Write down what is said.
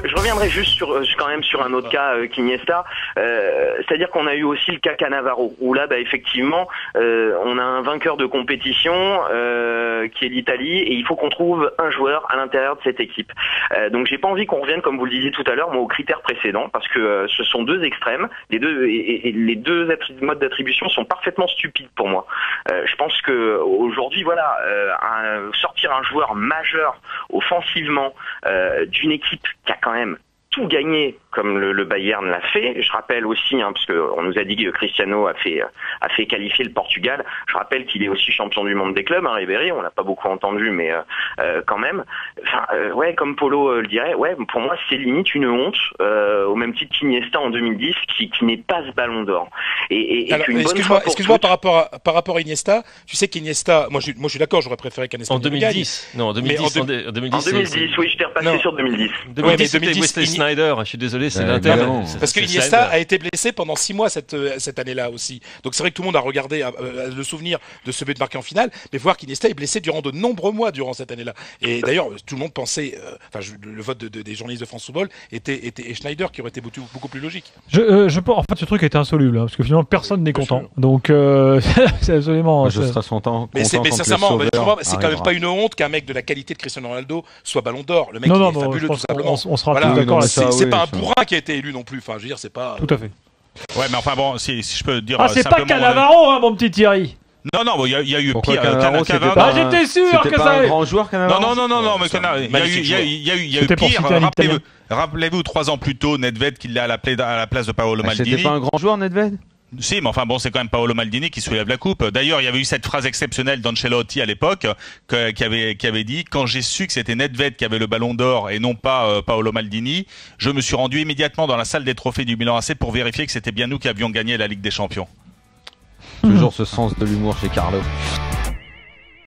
je reviendrai juste quand même sur un autre cas qu'Iniesta. C'est-à-dire qu'on a eu aussi le cas Cannavaro, où là, effectivement, on a un vainqueur de compétition qui est l'Italie, et il faut qu'on trouve un joueur à l'intérieur de cette équipe. Donc j'ai pas envie qu'on revienne, comme vous le disiez tout à l'heure, moi, aux critères précédents, parce que ce sont deux extrêmes, les deux modes d'attribution sont parfaitement stupides pour moi. Je pense que aujourd'hui, voilà, sortir un joueur majeur offensivement d'une équipe qui a quand même tout gagné comme le Bayern l'a fait. Je rappelle aussi, parce qu'on nous a dit que Cristiano a fait qualifier le Portugal. Je rappelle qu'il est aussi champion du monde des clubs, Ribéry. On l'a pas beaucoup entendu, mais quand même. Enfin, comme Polo le dirait, pour moi c'est limite une honte, au même titre qu'Iniesta en 2010, qui n'est pas ce Ballon d'Or. Alors, excuse-moi, par rapport à Iniesta, tu sais qu'Iniesta, moi je suis d'accord, j'aurais préféré qu'un Espagnol gagne. En 2010, non, en 2010, en 2010, oui, j'étais repassé sur 2010. 2010, c'était Wesley Sneijder. Je suis désolé, c'est l'Inter. Parce que Iniesta a été blessé pendant 6 mois cette année-là aussi. Donc c'est vrai que tout le monde a regardé le souvenir de ce but marqué en finale, mais voir qu'Iniesta est blessé durant de nombreux mois durant cette année-là. Et d'ailleurs, tout le monde pensait, le vote des journalistes de France Football était Schneider qui aurait été beaucoup plus logique. En fait, ce truc était insoluble, parce que finalement personne n'est content. Donc c'est absolument. Je serais content. Mais sincèrement, c'est quand même pas une honte qu'un mec de la qualité de Cristiano Ronaldo soit Ballon d'Or. Le mec il est fabuleux, tout simplement. On sera tous d'accord. C'est pas un bourrin qui a été élu non plus. Enfin, je veux dire, c'est pas. Tout à fait. Ouais, mais enfin bon, si je peux dire. C'est pas Cannavaro, mon petit Thierry. Non, il y a eu Pourquoi pire. J'étais sûr que ça. Un grand joueur, Cannavaro. Non, mais il y a eu pire. Rappelez-vous 3 ans plus tôt, Nedved qui l'a à la place de Paolo Maldini. C'était pas un grand joueur, Nedved? Si, mais enfin bon, c'est quand même Paolo Maldini qui soulève la coupe. D'ailleurs, il y avait eu cette phrase exceptionnelle d'Ancelotti à l'époque qui avait dit: quand j'ai su que c'était Nedved qui avait le Ballon d'Or et non pas Paolo Maldini, je me suis rendu immédiatement dans la salle des trophées du Milan AC pour vérifier que c'était bien nous qui avions gagné la Ligue des Champions. Toujours ce sens de l'humour chez Carlo.